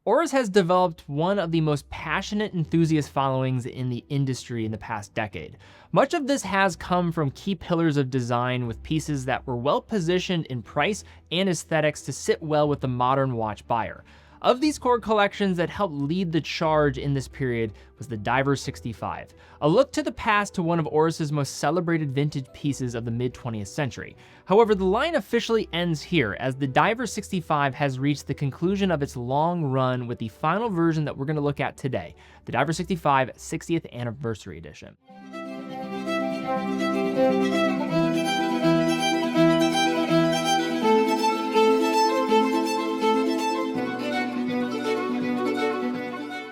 Oris has developed one of the most passionate enthusiast followings in the industry in the past decade. Much of this has come from key pillars of design with pieces that were well positioned in price and aesthetics to sit well with the modern watch buyer. Of these core collections that helped lead the charge in this period was the Diver 65, a look to the past to one of Oris's most celebrated vintage pieces of the mid-20th century. However, the line officially ends here, as the Diver 65 has reached the conclusion of its long run with the final version that we're going to look at today, the Diver 65 60th Anniversary Edition.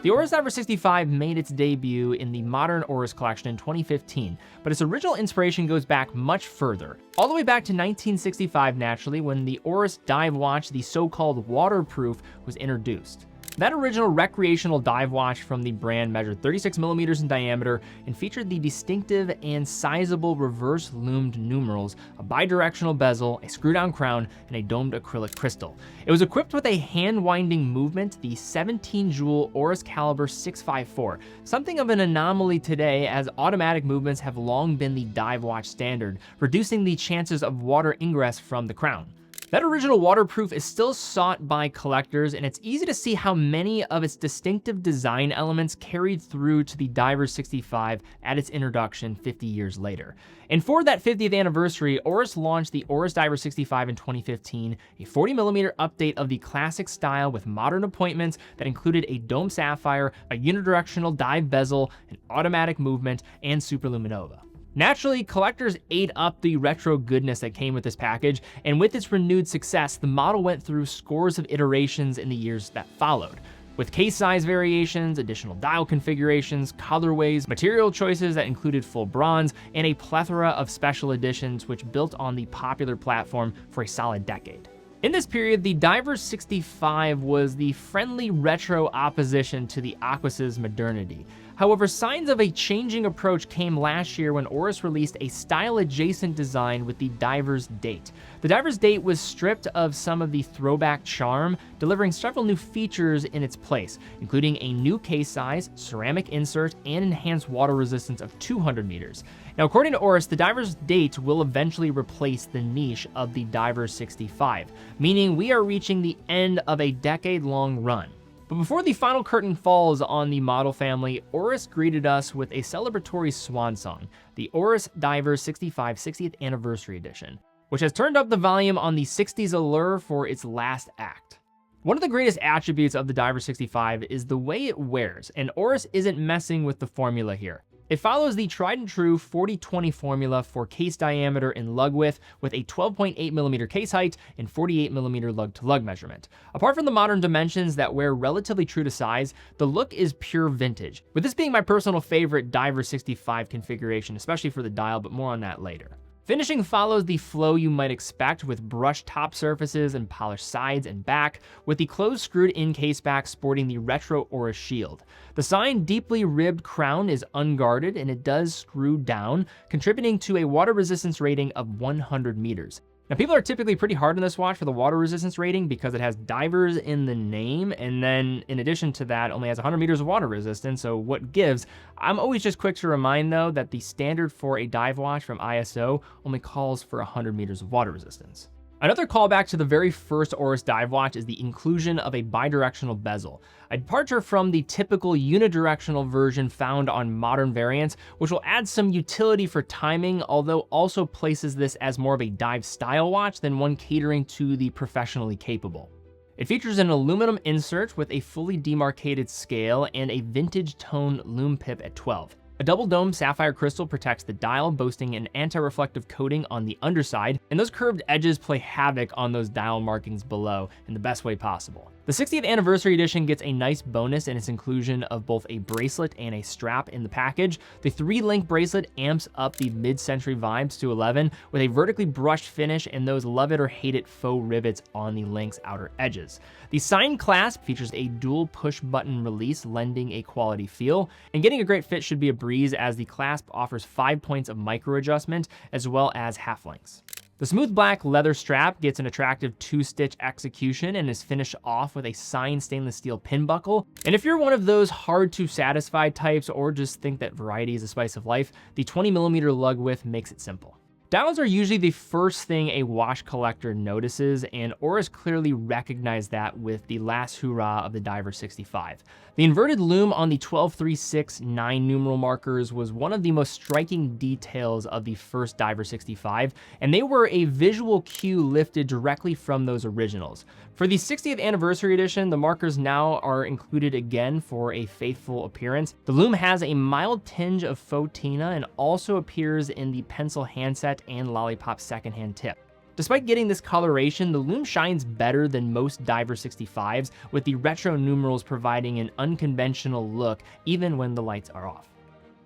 The Oris Diver 65 made its debut in the modern Oris collection in 2015, but its original inspiration goes back much further. All the way back to 1965 naturally, when the Oris dive watch, the so-called waterproof, was introduced. That original recreational dive watch from the brand measured 36 millimeters in diameter and featured the distinctive and sizable reverse loomed numerals, a bidirectional bezel, a screw-down crown, and a domed acrylic crystal. It was equipped with a hand-winding movement, the 17-jewel Oris caliber 654, something of an anomaly today as automatic movements have long been the dive watch standard, reducing the chances of water ingress from the crown. That original waterproof is still sought by collectors, and it's easy to see how many of its distinctive design elements carried through to the Diver 65 at its introduction 50 years later. And for that 50th anniversary, Oris launched the Oris Diver 65 in 2015, a 40mm update of the classic style with modern appointments that included a dome sapphire, a unidirectional dive bezel, an automatic movement, and superluminova. Naturally, collectors ate up the retro goodness that came with this package, and with its renewed success, the model went through scores of iterations in the years that followed, with case size variations, additional dial configurations, colorways, material choices that included full bronze, and a plethora of special editions which built on the popular platform for a solid decade. In this period, the Diver 65 was the friendly retro opposition to the Aquas's modernity. However, signs of a changing approach came last year when Oris released a style-adjacent design with the Diver's Date. The Diver's Date was stripped of some of the throwback charm, delivering several new features in its place, including a new case size, ceramic insert, and enhanced water resistance of 200 meters. Now, according to Oris, the Diver's Date will eventually replace the niche of the Diver 65, meaning we are reaching the end of a decade-long run. But before the final curtain falls on the model family, Oris greeted us with a celebratory swan song, the Oris Diver 65 60th Anniversary Edition, which has turned up the volume on the 60s allure for its last act. One of the greatest attributes of the Diver 65 is the way it wears, and Oris isn't messing with the formula here. It follows the tried and true 40-20 formula for case diameter and lug width with a 12.8mm case height and 48mm lug-to-lug measurement. Apart from the modern dimensions that wear relatively true to size, the look is pure vintage, with this being my personal favorite Diver 65 configuration, especially for the dial, but more on that later. Finishing follows the flow you might expect with brushed top surfaces and polished sides and back, with the closed screwed-in case back sporting the retro Oris shield. The signed deeply ribbed crown is unguarded and it does screw down, contributing to a water resistance rating of 100 meters. Now, people are typically pretty hard on this watch for the water resistance rating because it has divers in the name, and then in addition to that, only has 100 meters of water resistance, so what gives? I'm always just quick to remind though that the standard for a dive watch from ISO only calls for 100 meters of water resistance. Another callback to the very first Oris dive watch is the inclusion of a bidirectional bezel, a departure from the typical unidirectional version found on modern variants, which will add some utility for timing, although also places this as more of a dive style watch than one catering to the professionally capable. It features an aluminum insert with a fully demarcated scale and a vintage tone lume pip at 12. A double dome sapphire crystal protects the dial, boasting an anti-reflective coating on the underside, and those curved edges play havoc on those dial markings below in the best way possible. The 60th Anniversary Edition gets a nice bonus in its inclusion of both a bracelet and a strap in the package. The 3-link bracelet amps up the mid-century vibes to 11 with a vertically brushed finish and those love it or hate it faux rivets on the link's outer edges. The signed clasp features a dual push button release, lending a quality feel, and getting a great fit should be a breeze as the clasp offers 5 points of micro adjustment as well as half links. The smooth black leather strap gets an attractive 2-stitch execution and is finished off with a signed stainless steel pin buckle. And if you're one of those hard to satisfy types or just think that variety is the spice of life, the 20mm lug width makes it simple. Dials are usually the first thing a watch collector notices, and Oris clearly recognized that with the last hurrah of the Diver 65. The inverted lume on the 12-3-6-9 numeral markers was one of the most striking details of the first Diver 65, and they were a visual cue lifted directly from those originals. For the 60th anniversary edition, the markers now are included again for a faithful appearance. The lume has a mild tinge of faux tina and also appears in the pencil handset and lollipop secondhand tip. Despite getting this coloration, the lume shines better than most Diver 65s, with the retro numerals providing an unconventional look even when the lights are off.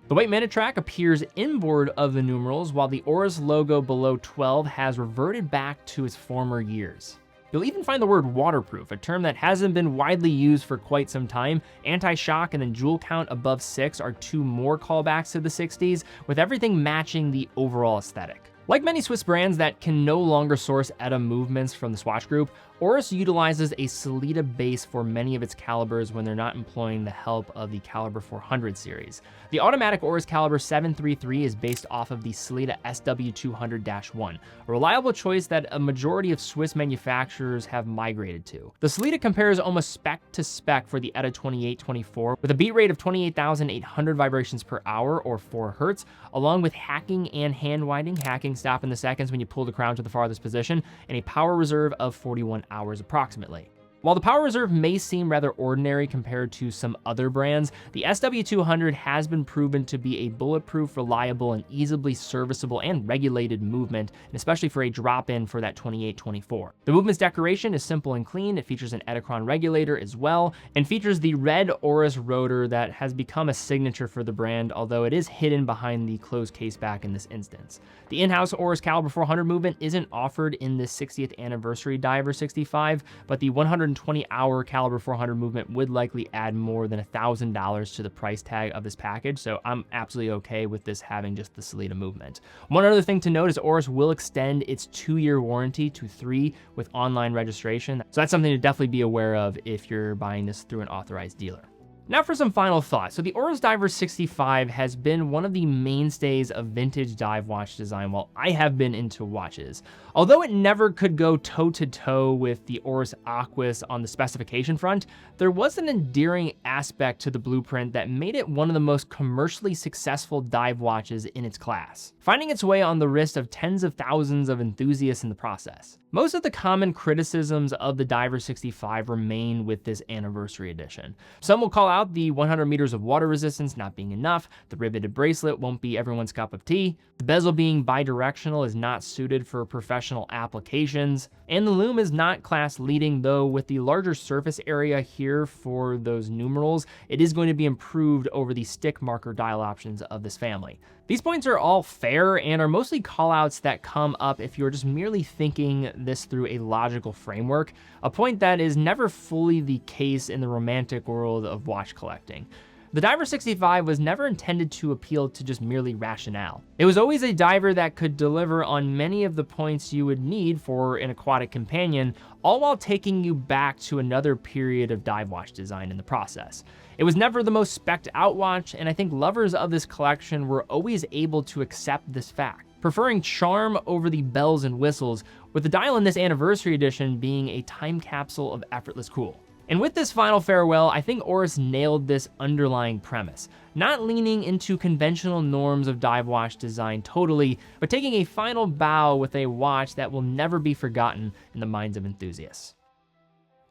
The white minute track appears inboard of the numerals, while the Oris logo below 12 has reverted back to its former years. You'll even find the word waterproof, a term that hasn't been widely used for quite some time. Anti-shock and then jewel count above 6 are two more callbacks to the 60s, with everything matching the overall aesthetic. Like many Swiss brands that can no longer source ETA movements from the Swatch Group, Oris utilizes a Sellita base for many of its calibers when they're not employing the help of the Caliber 400 series. The automatic Oris Caliber 733 is based off of the Sellita SW200-1, a reliable choice that a majority of Swiss manufacturers have migrated to. The Sellita compares almost spec to spec for the ETA 2824 with a beat rate of 28,800 vibrations per hour or 4 Hz, along with hacking and hand winding, hacking stop in the seconds when you pull the crown to the farthest position, and a power reserve of 41 hours approximately. While the power reserve may seem rather ordinary compared to some other brands, the SW200 has been proven to be a bulletproof, reliable, and easily serviceable and regulated movement, and especially for a drop-in for that 2824. The movement's decoration is simple and clean. It features an Eddachron regulator as well, and features the red Oris rotor that has become a signature for the brand, although it is hidden behind the closed case back in this instance. The in-house Oris Caliber 400 movement isn't offered in this 60th anniversary Diver 65, but the 120-hour Caliber 400 movement would likely add more than $1,000 to the price tag of this package, so I'm absolutely okay with this having just the Sellita movement. One other thing to note is Oris will extend its 2-year warranty to 3 with online registration, so that's something to definitely be aware of if you're buying this through an authorized dealer. Now for some final thoughts. So the Oris Diver 65 has been one of the mainstays of vintage dive watch design while I have been into watches. Although it never could go toe-to-toe with the Oris Aquis on the specification front, there was an endearing aspect to the blueprint that made it one of the most commercially successful dive watches in its class, finding its way on the wrist of tens of thousands of enthusiasts in the process. Most of the common criticisms of the Diver 65 remain with this anniversary edition. Some will call out the 100 meters of water resistance not being enough, the riveted bracelet won't be everyone's cup of tea, the bezel being bidirectional is not suited for professional applications, and the lume is not class leading, though with the larger surface area here for those numerals, it is going to be improved over the stick marker dial options of this family. These points are all fair and are mostly callouts that come up if you're just merely thinking this through a logical framework, a point that is never fully the case in the romantic world of watch collecting. The Diver 65 was never intended to appeal to just merely rationale. It was always a diver that could deliver on many of the points you would need for an aquatic companion, all while taking you back to another period of dive watch design in the process. It was never the most spec'd out watch, and I think lovers of this collection were always able to accept this fact, preferring charm over the bells and whistles, with the dial in this anniversary edition being a time capsule of effortless cool. And with this final farewell, I think Oris nailed this underlying premise, not leaning into conventional norms of dive watch design totally, but taking a final bow with a watch that will never be forgotten in the minds of enthusiasts.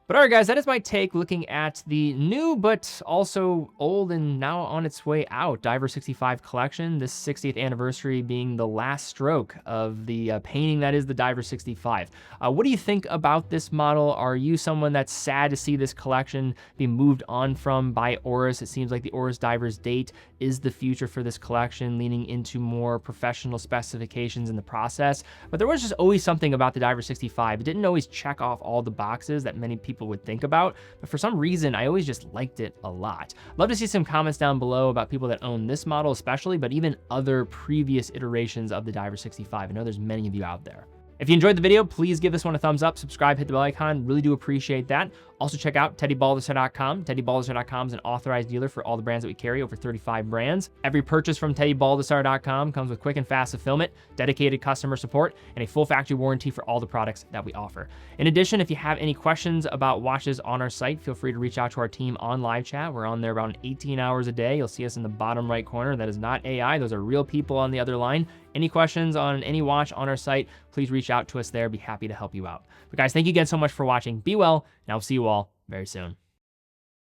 But alright guys, that is my take looking at the new but also old and now on its way out Diver 65 collection, this 60th anniversary being the last stroke of the painting that is the Diver 65. What do you think about this model? Are you someone that's sad to see this collection be moved on from by Oris? It seems like the Oris Diver's date is the future for this collection, leaning into more professional specifications in the process. But there was just always something about the Diver 65. It didn't always check off all the boxes that many people would think about, but for some reason, I always just liked it a lot. Love to see some comments down below about people that own this model especially, but even other previous iterations of the Diver 65. I know there's many of you out there. If you enjoyed the video, please give this one a thumbs up, subscribe, hit the bell icon. Really do appreciate that. Also check out teddybaldisser.com. Teddybaldisser.com is an authorized dealer for all the brands that we carry, over 35 brands. Every purchase from teddybaldisser.com comes with quick and fast fulfillment, dedicated customer support, and a full factory warranty for all the products that we offer. In addition, if you have any questions about watches on our site, feel free to reach out to our team on live chat. We're on there about 18 hours a day. You'll see us in the bottom right corner. That is not AI. Those are real people on the other line. Any questions on any watch on our site, please reach out to us there. Be happy to help you out. But guys, thank you again so much for watching. Be well, and I'll see you all very soon.